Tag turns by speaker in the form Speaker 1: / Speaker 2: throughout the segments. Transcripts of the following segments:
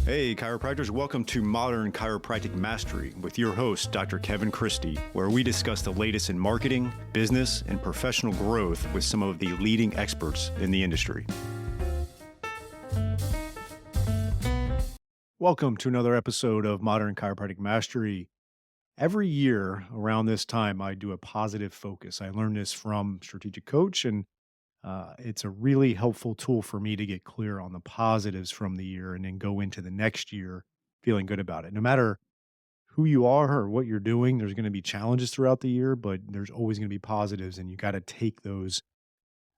Speaker 1: Hey, chiropractors, welcome to Modern Chiropractic Mastery with your host, Dr. Kevin Christie, where we discuss the latest in marketing, business, and professional growth with some of the leading experts in the industry. Welcome to another episode of Modern Chiropractic Mastery. Every year around this time, I do a positive focus. I learned this from Strategic Coach, and it's a really helpful tool for me to get clear on the positives from the year and then go into the next year feeling good about it. No matter who you are or what you're doing, there's going to be challenges throughout the year, but there's always going to be positives, and you got to take those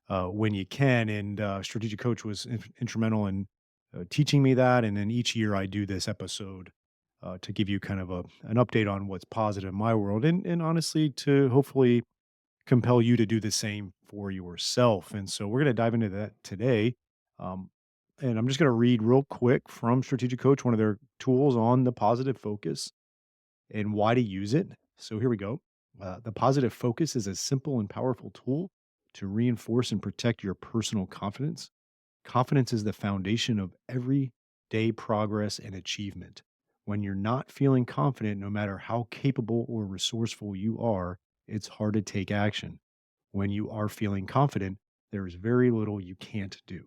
Speaker 1: when you can. And Strategic Coach was instrumental in teaching me that. And then each year I do this episode to give you kind of an update on what's positive in my world, and honestly to hopefully compel you to do the same for yourself. And so we're going to dive into that today. Um, and I'm just going to read real quick from Strategic Coach, one of their tools on the positive focus and why to use it. So here we go. The positive focus is a simple and powerful tool to reinforce and protect your personal confidence. Confidence is the foundation of everyday progress and achievement. When you're not feeling confident, no matter how capable or resourceful you are, it's hard to take action. When you are feeling confident, there is very little you can't do.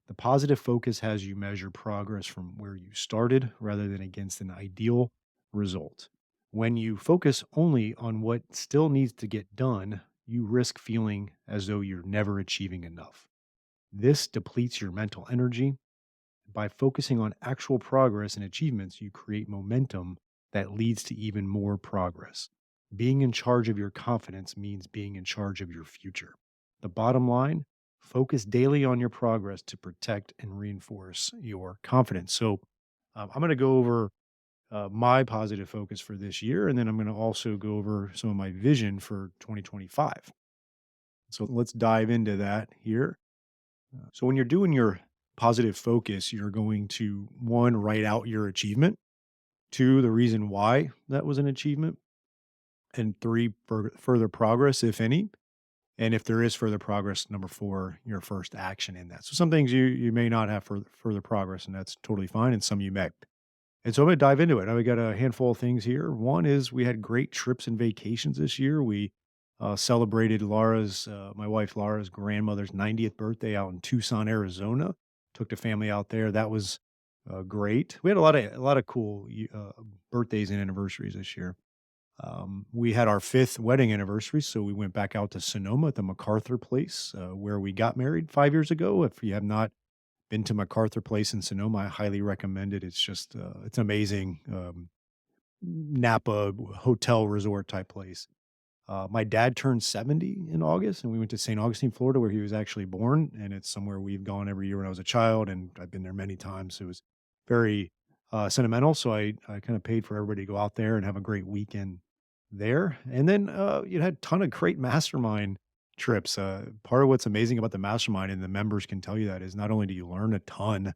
Speaker 1: The positive focus has you measure progress from where you started rather than against an ideal result. When you focus only on what still needs to get done, you risk feeling as though you're never achieving enough. This depletes your mental energy. By focusing on actual progress and achievements, you create momentum that leads to even more progress. Being in charge of your confidence means being in charge of your future. The bottom line, focus daily on your progress to protect and reinforce your confidence. So, I'm going to go over my positive focus for this year, and then I'm going to also go over some of my vision for 2025. So, let's dive into that here. So when you're doing your positive focus, you're going to one, write out your achievement, two, the reason why that was an achievement, and three, further progress, if any. And if there is further progress, number four, your first action in that. So some things you may not have further progress, and that's totally fine. And some you may. And so I'm going to dive into it. Now we got a handful of things here. One is we had great trips and vacations this year. We celebrated my wife Laura's grandmother's 90th birthday out in Tucson, Arizona. Took the family out there. That was great. We had a lot of cool birthdays and anniversaries this year. We had our fifth wedding anniversary, so we went back out to Sonoma at the MacArthur place where we got married 5 years ago. If you have not been to MacArthur Place in Sonoma, I highly recommend it. It's just, it's amazing, Napa hotel resort type place. My dad turned 70 in August, and we went to St. Augustine, Florida, where he was actually born, and it's somewhere we've gone every year when I was a child, and I've been there many times. It was very, sentimental, so I kinda paid for everybody to go out there and have a great weekend there, and then, you had a ton of great mastermind trips. Part of what's amazing about the mastermind, and the members can tell you that, is not only do you learn a ton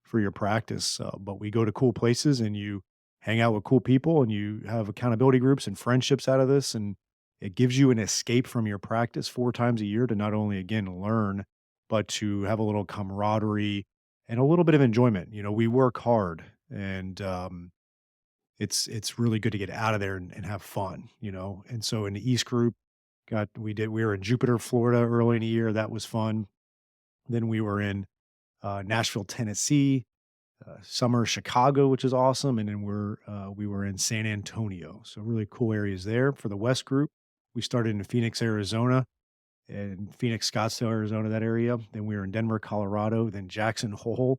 Speaker 1: for your practice, but we go to cool places and you hang out with cool people and you have accountability groups and friendships out of this. And it gives you an escape from your practice 4 times a year to not only, again, learn, but to have a little camaraderie and a little bit of enjoyment. We work hard, and it's really good to get out of there and have fun. And so in the East Group, we were in Jupiter, Florida early in the year. That was fun. Then we were in Nashville, Tennessee, summer Chicago, which is awesome, and then we were in San Antonio. So really cool areas there. For the West Group, we started in Phoenix, Arizona, and Phoenix, Scottsdale, Arizona, that area. Then we were in Denver, Colorado, then Jackson Hole,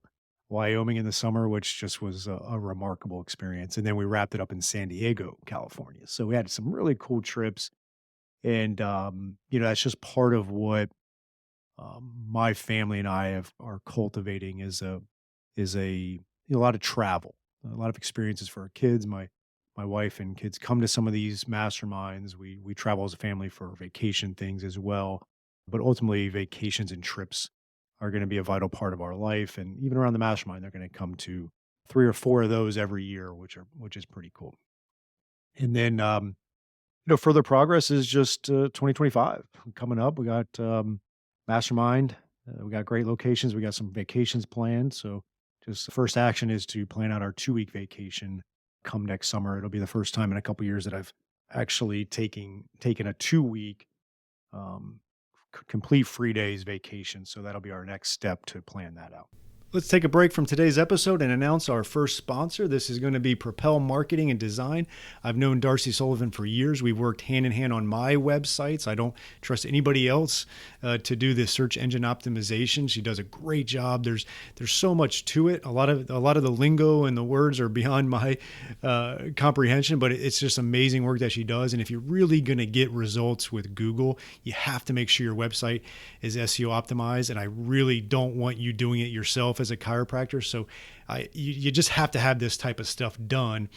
Speaker 1: Wyoming in the summer, which just was a remarkable experience. And then we wrapped it up in San Diego, California. So we had some really cool trips, and that's just part of what my family and I are cultivating is a lot of travel, a lot of experiences for our kids. My wife and kids come to some of these masterminds. We travel as a family for vacation things as well, but ultimately vacations and trips are going to be a vital part of our life. And even around the mastermind, they're going to come to 3 or 4 of those every year, which is pretty cool. And then further progress is just 2025 coming up. We got mastermind. We got great locations. We got some vacations planned. So Just the first action is to plan out our 2-week vacation come next summer. It'll be the first time in a couple years that I've actually taken a 2-week um, complete free days vacation. So that'll be our next step to plan that out. Let's take a break from today's episode and announce our first sponsor. This is going to be Propel Marketing and Design. I've known Darcy Sullivan for years. We've worked hand in hand on my websites. I don't trust anybody else to do this search engine optimization. She does a great job. There's so much to it. A lot of the lingo and the words are beyond my comprehension, but it's just amazing work that she does. And if you're really going to get results with Google, you have to make sure your website is SEO optimized. And I really don't want you doing it yourself as a chiropractor. So you just have to have this type of stuff done.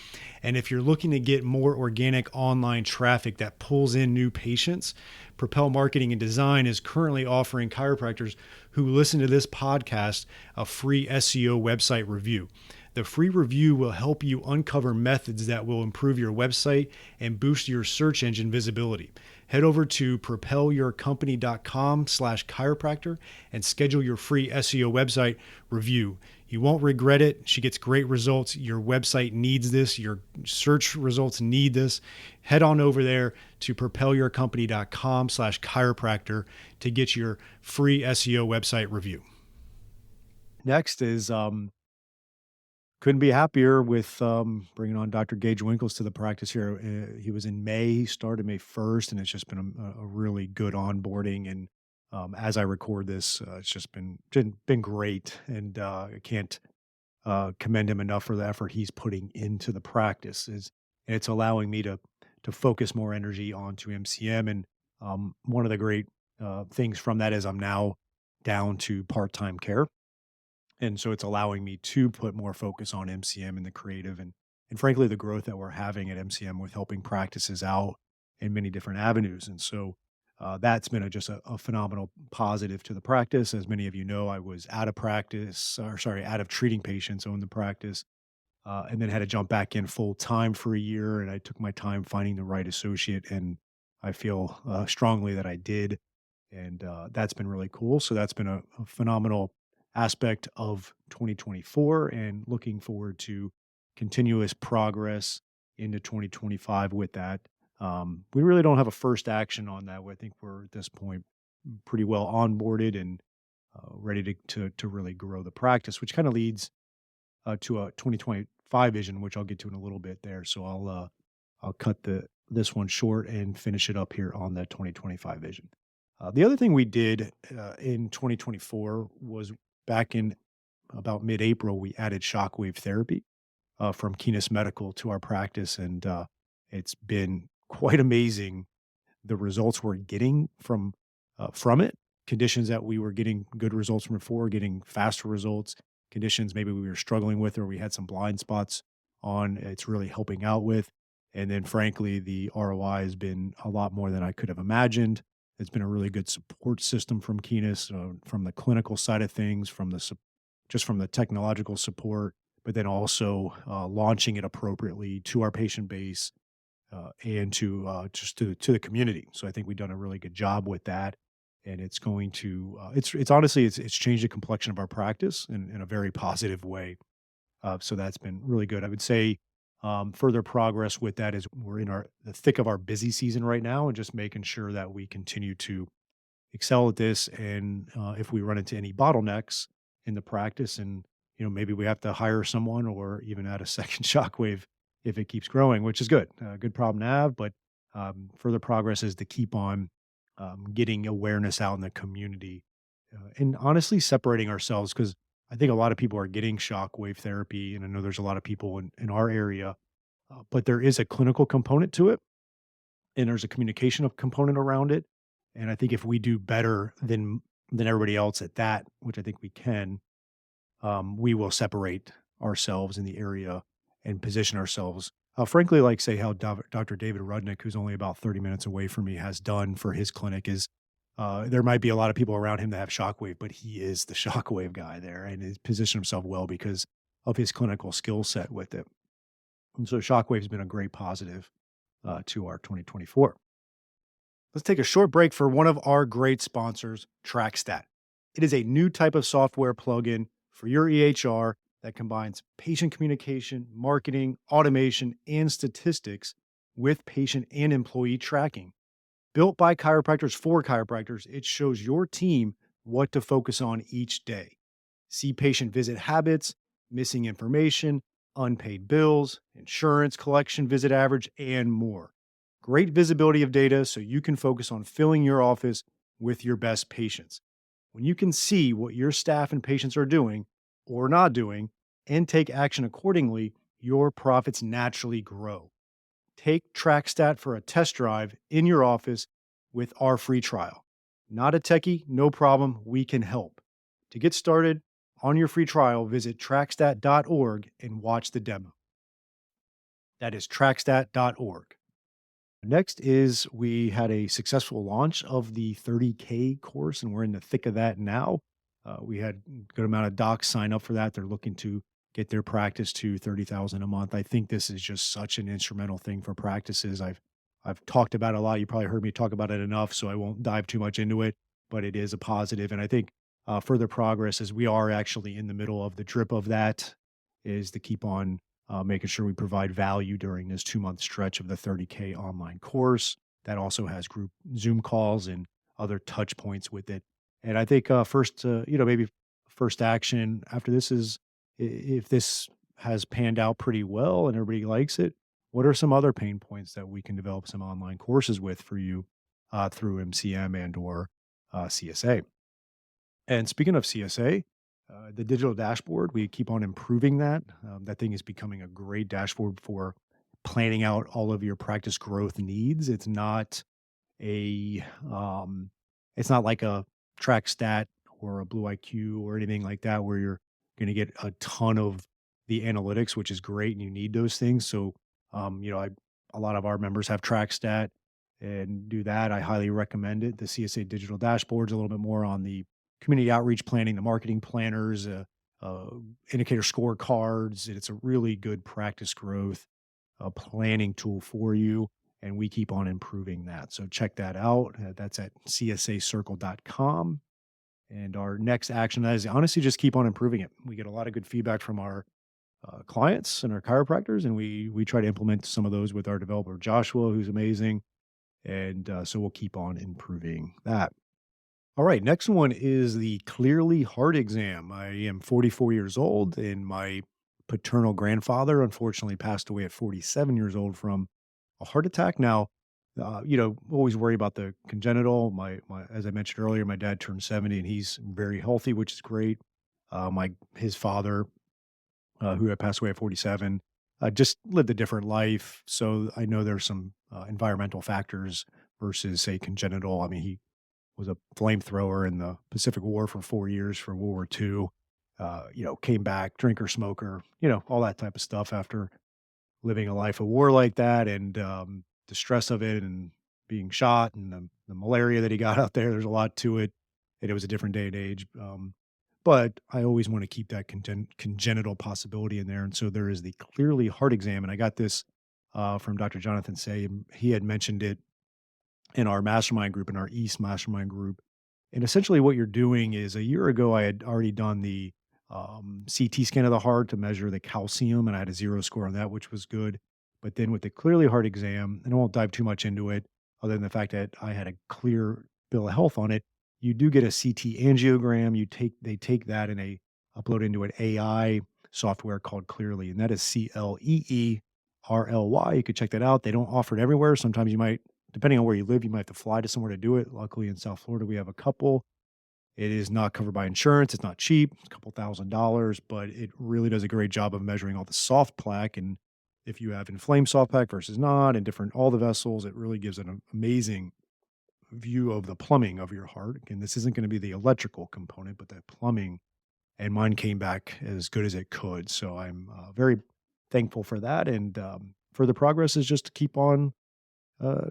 Speaker 1: And if you're looking to get more organic online traffic that pulls in new patients, Propel Marketing and Design is currently offering chiropractors who listen to this podcast a free SEO website review. The free review will help you uncover methods that will improve your website and boost your search engine visibility. Head over to propelyourcompany.com/chiropractor and schedule your free SEO website review. You won't regret it. She gets great results. Your website needs this. Your search results need this. Head on over there to propelyourcompany.com/chiropractor to get your free SEO website review. Next is couldn't be happier with bringing on Dr. Gage Winkles to the practice here. He was in May. He started May 1st, and it's just been a really good onboarding. And as I record this, it's just been great. And I can't commend him enough for the effort he's putting into the practice. And it's allowing me to focus more energy onto MCM. And one of the great things from that is I'm now down to part-time care. And so it's allowing me to put more focus on MCM and the creative and frankly, the growth that we're having at MCM with helping practices out in many different avenues. And so that's been just a phenomenal positive to the practice. As many of you know, I was out of practice, or sorry, out of treating patients, owned the practice, and then had to jump back in full time for a year. And I took my time finding the right associate. And I feel strongly that I did. And that's been really cool. So that's been a phenomenal aspect of 2024 and looking forward to continuous progress into 2025 with that. We really don't have a first action on that. I think we're at this point pretty well onboarded and ready to really grow the practice, which kind of leads to a 2025 vision, which I'll get to in a little bit there. So I'll cut this one short and finish it up here on the 2025 vision. The other thing we did in 2024 was back in about mid-April, we added shockwave therapy from Keenis Medical to our practice, and it's been quite amazing the results we're getting from it. Conditions that we were getting good results from before, getting faster results. Conditions maybe we were struggling with or we had some blind spots on. It's really helping out with. And then, frankly, the ROI has been a lot more than I could have imagined. It's been a really good support system from Keenis, from the clinical side of things, from the technological support, but then also launching it appropriately to our patient base and to just to the community. So I think we've done a really good job with that, and it's going to it's honestly it's changed the complexion of our practice in a very positive way. So that's been really good. I would say further progress with that is we're in the thick of our busy season right now, and just making sure that we continue to excel at this. And if we run into any bottlenecks in the practice, and maybe we have to hire someone or even add a second shockwave if it keeps growing, which is good, good problem to have. But further progress is to keep on getting awareness out in the community, and honestly separating ourselves because I think a lot of people are getting shockwave therapy, and I know there's a lot of people in our area, but there is a clinical component to it, and there's a communication component around it. And I think if we do better than everybody else at that, which I think we can, we will separate ourselves in the area and position ourselves. Frankly, like say how Dr. David Rudnick, who's only about 30 minutes away from me, has done for his clinic is there might be a lot of people around him that have shockwave, but he is the shockwave guy there and he's positioned himself well because of his clinical skill set with it. And so shockwave's been a great positive to our 2024. Let's take a short break for one of our great sponsors, TrackStat. It is a new type of software plugin for your EHR that combines patient communication, marketing, automation, and statistics with patient and employee tracking. Built by chiropractors for chiropractors, it shows your team what to focus on each day. See patient visit habits, missing information, unpaid bills, insurance collection visit average, and more. Great visibility of data so you can focus on filling your office with your best patients. When you can see what your staff and patients are doing or not doing and take action accordingly, your profits naturally grow. Take TrackStat for a test drive in your office with our free trial. Not a techie, no problem. We can help. To get started on your free trial, visit trackstat.org and watch the demo. That is trackstat.org. Next is we had a successful launch of the 30K course, and we're in the thick of that now. We had a good amount of docs sign up for that. They're looking to get their practice to 30,000 a month. I think this is just such an instrumental thing for practices. I've talked about it a lot. You probably heard me talk about it enough, so I won't dive too much into it, but it is a positive. And I think further progress as we are actually in the middle of the drip of that is to keep on making sure we provide value during this 2 month stretch of the 30K online course. That also has group Zoom calls and other touch points with it. And I think maybe first action after this is if this has panned out pretty well and everybody likes it, what are some other pain points that we can develop some online courses with for you through MCM and or CSA? And speaking of CSA, the digital dashboard, we keep on improving that. That thing is becoming a great dashboard for planning out all of your practice growth needs. A um, it's not like a track stat or a blue IQ or anything like that where you're going to get a ton of the analytics, which is great, and you need those things. So, a lot of our members have track stat and do that. I highly recommend it. The CSA digital dashboard's a little bit more on the community outreach planning, the marketing planners, uh, indicator scorecards. It's a really good practice growth planning tool for you. And we keep on improving that. So check that out. That's at csacircle.com. And our next action is honestly just keep on improving it. We get a lot of good feedback from our clients and our chiropractors, and we try to implement some of those with our developer Joshua, who's amazing. And so we'll keep on improving that. All right, next one is the Clearly Heart Exam. I am 44 years old, and my paternal grandfather unfortunately passed away at 47 years old from a heart attack. Now, always worry about the congenital. As I mentioned earlier, my dad turned 70 and he's very healthy, which is great. His father, who had passed away at 47, just lived a different life. So I know there's some environmental factors versus say congenital. I mean, he was a flamethrower in the Pacific War for 4 years for World War II. Came back, drinker, smoker, all that type of stuff after living a life of war like that and the stress of it and being shot and the malaria that he got out there. There's a lot to it. And it was a different day and age. But I always want to keep that congenital possibility in there. And so there is the Clearly Heart Exam. And I got this from Dr. Jonathan Say. He had mentioned it in our mastermind group, in our East mastermind group. And essentially what you're doing is a year ago, I had already done the CT scan of the heart to measure the calcium, and I had a 0 score on that, which was good. But then with the Clearly Heart Exam, and I won't dive too much into it, other than the fact that I had a clear bill of health on it, you do get a CT angiogram. They take that and they upload into an AI software called Clearly, and that is CLEERLY. You could check that out. They don't offer it everywhere. Sometimes you might, depending on where you live, you might have to fly to somewhere to do it. Luckily in South Florida, we have a couple. It is not covered by insurance. It's not cheap. It's a couple $1,000s, but it really does a great job of measuring all the soft plaque. And if you have inflamed soft plaque versus not, and different, all the vessels, it really gives an amazing view of the plumbing of your heart. Again, this isn't going to be the electrical component, but the plumbing. And mine came back as good as it could. So I'm very thankful for that. And further progress is just to keep on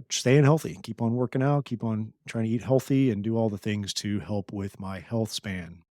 Speaker 1: staying healthy, keep on working out, keep on trying to eat healthy and do all the things to help with my health span.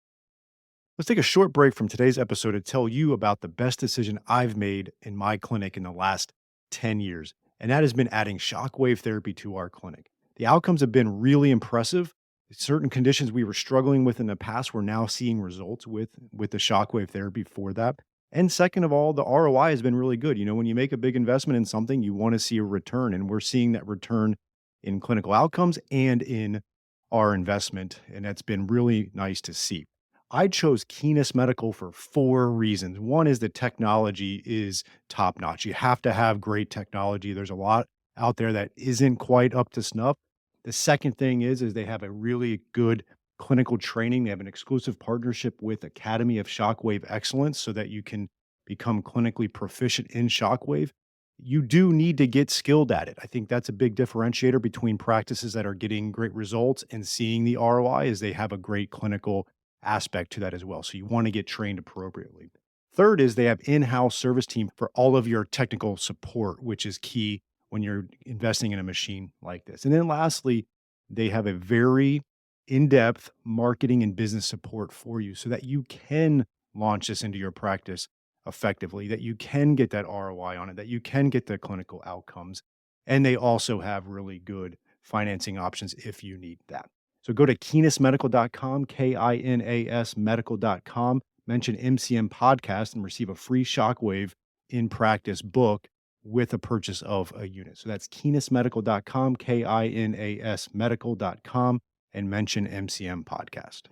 Speaker 1: Let's take a short break from today's episode to tell you about the best decision I've made in my clinic in the last 10 years. And that has been adding shockwave therapy to our clinic. The outcomes have been really impressive. certain conditions we were struggling with in the past, we're now seeing results with the shockwave therapy for that. And second of all, the ROI has been really good. When you make a big investment in something, you want to see a return, and we're seeing that return in clinical outcomes and in our investment, and that's been really nice to see. I chose Keenest Medical for 4 reasons. One is the technology is top notch. You have to have great technology. There's a lot out there that isn't quite up to snuff. The second thing is they have a really good clinical training. They have an exclusive partnership with Academy of Shockwave Excellence so that you can become clinically proficient in shockwave. You do need to get skilled at it. I think that's a big differentiator between practices that are getting great results and seeing the ROI is they have a great clinical aspect to that as well. So you want to get trained appropriately. Third is they have in-house service team for all of your technical support, which is key when you're investing in a machine like this. And then lastly, they have a very in-depth marketing and business support for you so that you can launch this into your practice effectively, that you can get that ROI on it, that you can get the clinical outcomes. And they also have really good financing options if you need that. So go to kinasmedical.com, KINAS medical.com, mention MCM podcast and receive a free shockwave in practice book with a purchase of a unit. So that's kinasmedical.com, KINAS medical.com, and mention MCM podcast.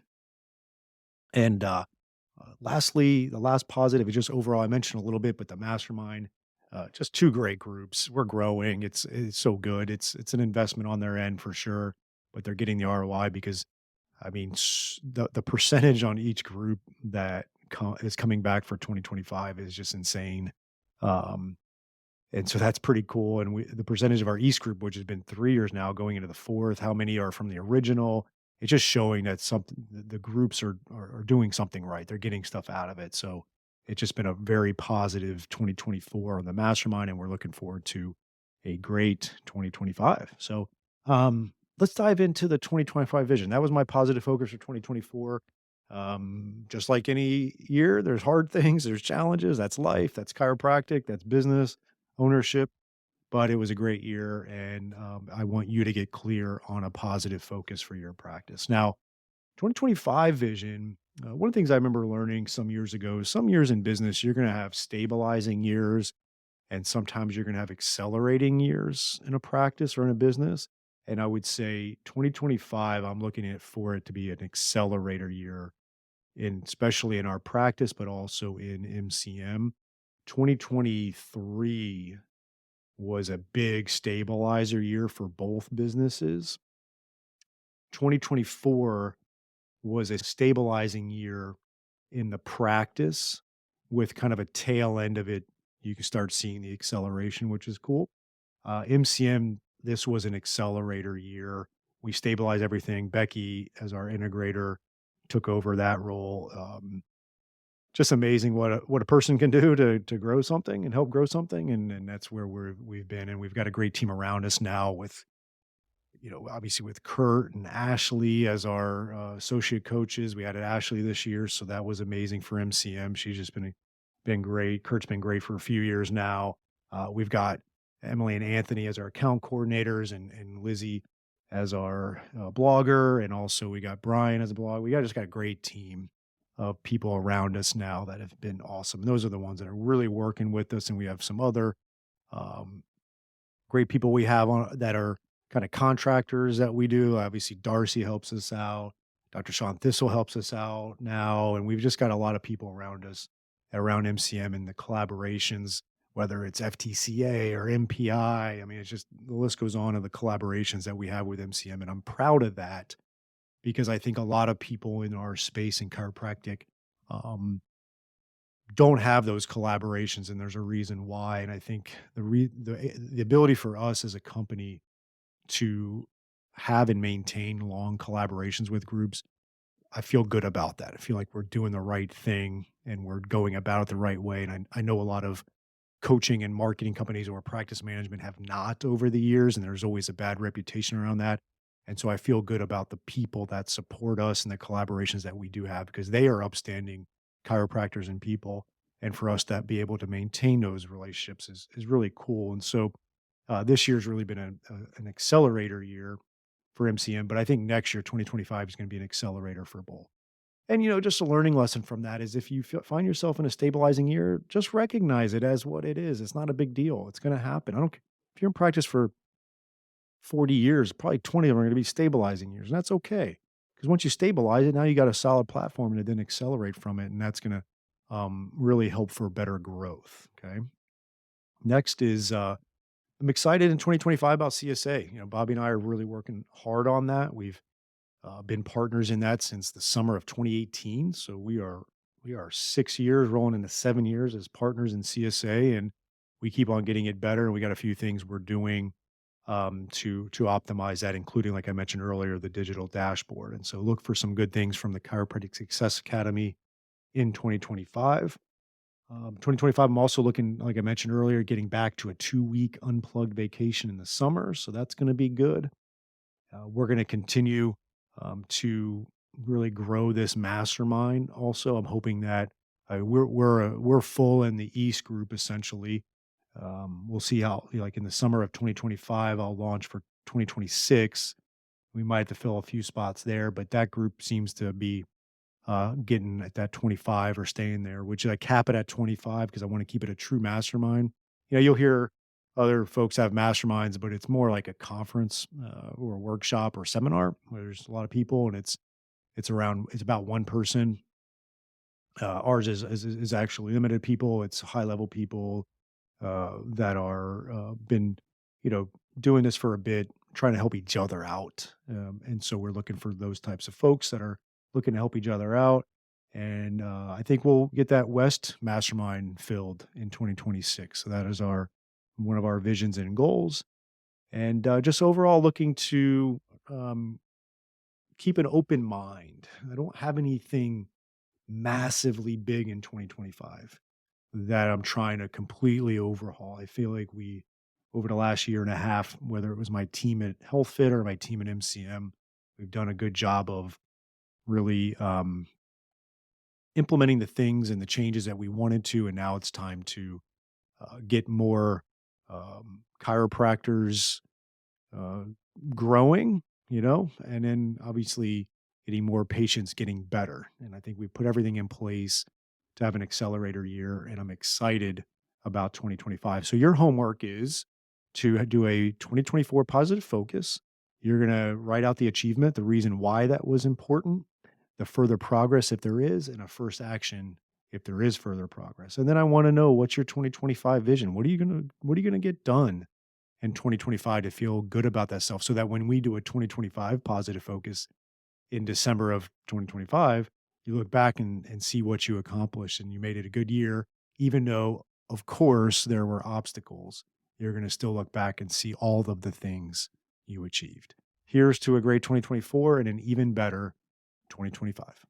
Speaker 1: And lastly, the last positive is just overall, I mentioned a little bit, but the mastermind, just two great groups. We're growing. It's so good. It's an investment on their end for sure, but they're getting the ROI because I mean the percentage on each group that is coming back for 2025 is just insane. Um, and so that's pretty cool, and the percentage of our East group, which has been 3 years now, going into the 4th, how many are from the original? It's just showing that something the groups are doing something right. They're getting stuff out of it. So it's just been a very positive 2024 on the mastermind, and we're looking forward to a great 2025. So, let's dive into the 2025 vision. That was my positive focus for 2024. Just like any year, there's hard things, there's challenges. That's life, that's chiropractic, that's business ownership, but it was a great year, and I want you to get clear on a positive focus for your practice. Now, 2025 vision, one of the things I remember learning some years ago is some years in business, you're going to have stabilizing years, and sometimes you're going to have accelerating years in a practice or in a business. And I would say 2025, I'm looking at for it to be an accelerator year in especially in our practice, but also in MCM. 2023 was a big stabilizer year for both businesses. 2024 was a stabilizing year in the practice with kind of a tail end of it. You can start seeing the acceleration, which is cool. MCM, this was an accelerator year. We stabilized everything. Becky, as our integrator, took over that role. Just amazing what a person can do to grow something and help grow something, and that's where we've been, and we've got a great team around us now with, obviously with Kurt and Ashley as our, associate coaches. We added Ashley this year, so that was amazing for MCM. She's just been great. Kurt's been great for a few years now. We've got Emily and Anthony as our account coordinators and Lizzie as our, blogger, and also we got Brian as a blogger. Just got a great team of people around us now that have been awesome. And those are the ones that are really working with us, and we have some other, um, great people we have on that are kinda contractors that we do. Obviously, Darcy helps us out. Dr. Sean Thistle helps us out now, and we've just got a lot of people around us, around MCM and the collaborations, whether it's FTCA or MPI. I mean, it's just the list goes on of the collaborations that we have with MCM, and I'm proud of that because I think a lot of people in our space in chiropractic, um, don't have those collaborations, and there's a reason why. And I think the ability for us as a company to have and maintain long collaborations with groups, I feel good about that. I feel like we're doing the right thing and we're going about it the right way. And I know a lot of coaching and marketing companies or practice management have not over the years, and there's always a bad reputation around that. And so I feel good about the people that support us and the collaborations that we do have because they are upstanding chiropractors and people. And for us to be able to maintain those relationships is really cool. And so this year's really been an accelerator year for MCM, but I think next year, 2025 is going to be an accelerator for both. And, just a learning lesson from that is if you find yourself in a stabilizing year, just recognize it as what it is. It's not a big deal. It's going to happen. I don't care if you're in practice for 40 years, probably 20 of them are going to be stabilizing years. And that's okay. Because once you stabilize it, now you got a solid platform to then accelerate from it. And that's going to really help for better growth. Okay. Next is I'm excited in 2025 about CSA. Bobby and I are really working hard on that. We've been partners in that since the summer of 2018. So we are 6 years rolling into 7 years as partners in CSA, and we keep on getting it better. And we got a few things we're doing to optimize that, including, like I mentioned earlier, the digital dashboard. And so look for some good things from the Chiropractic Success Academy in 2025. 2025, I'm also looking, like I mentioned earlier, getting back to a 2-week unplugged vacation in the summer. So that's going to be good. We're going to continue to really grow this mastermind. Also, I'm hoping that we're full in the East group essentially. We'll see how, like in the summer of 2025, I'll launch for 2026. We might have to fill a few spots there, but that group seems to be getting at that 25 or staying there, which I cap it at 25 because I want to keep it a true mastermind. You'll hear other folks have masterminds, but it's more like a conference or a workshop or seminar where there's a lot of people and it's about one person. Ours is actually limited people. It's high level people that are been, doing this for a bit, trying to help each other out. And so we're looking for those types of folks that are looking to help each other out. And I think we'll get that West mastermind filled in 2026. So that is one of our visions and goals. And just overall looking to keep an open mind. I don't have anything massively big in 2025 that I'm trying to completely overhaul. I feel like over the last year and a half, whether it was my team at HealthFit or my team at MCM, we've done a good job of really implementing the things and the changes that we wanted to. And now it's time to get more chiropractors growing, and then obviously getting more patients getting better. And I think we put everything in place to have an accelerator year, and I'm excited about 2025. So your homework is to do a 2024 positive focus. You're going to write out the achievement, the reason why that was important, the further progress if there is, and a first action if there is further progress. And then I want to know, what's your 2025 vision? What are you going to get done in 2025 to feel good about that self, so that when we do a 2025 positive focus in December of 2025, you look back and see what you accomplished and you made it a good year, even though, of course, there were obstacles. You're going to still look back and see all of the things you achieved. Here's to a great 2024 and an even better 2025.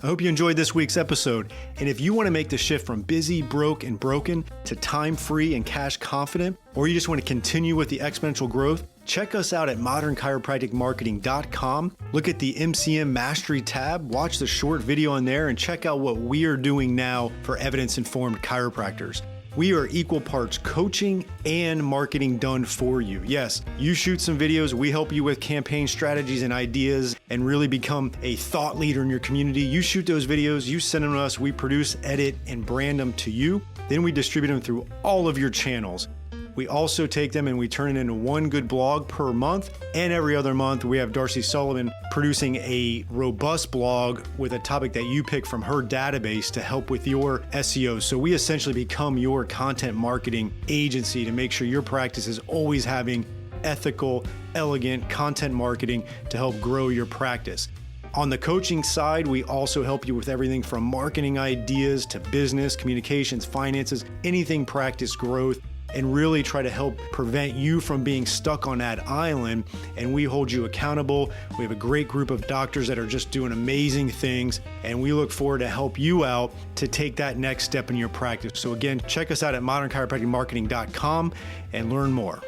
Speaker 1: I hope you enjoyed this week's episode. And if you want to make the shift from busy, broke, and broken to time-free and cash confident, or you just want to continue with the exponential growth, check us out at modernchiropracticmarketing.com. Look at the MCM Mastery tab, watch the short video on there, and check out what we are doing now for evidence-informed chiropractors. We are equal parts coaching and marketing done for you. Yes, you shoot some videos, we help you with campaign strategies and ideas and really become a thought leader in your community. You shoot those videos, you send them to us, we produce, edit, and brand them to you. Then we distribute them through all of your channels. We also take them and we turn it into one good blog per month. And every other month, we have Darcy Sullivan producing a robust blog with a topic that you pick from her database to help with your SEO. So we essentially become your content marketing agency to make sure your practice is always having ethical, elegant content marketing to help grow your practice. On the coaching side, we also help you with everything from marketing ideas to business, communications, finances, anything practice growth, and really try to help prevent you from being stuck on that island. And we hold you accountable. We have a great group of doctors that are just doing amazing things, and we look forward to help you out to take that next step in your practice. So again, check us out at modernchiropracticmarketing.com and learn more.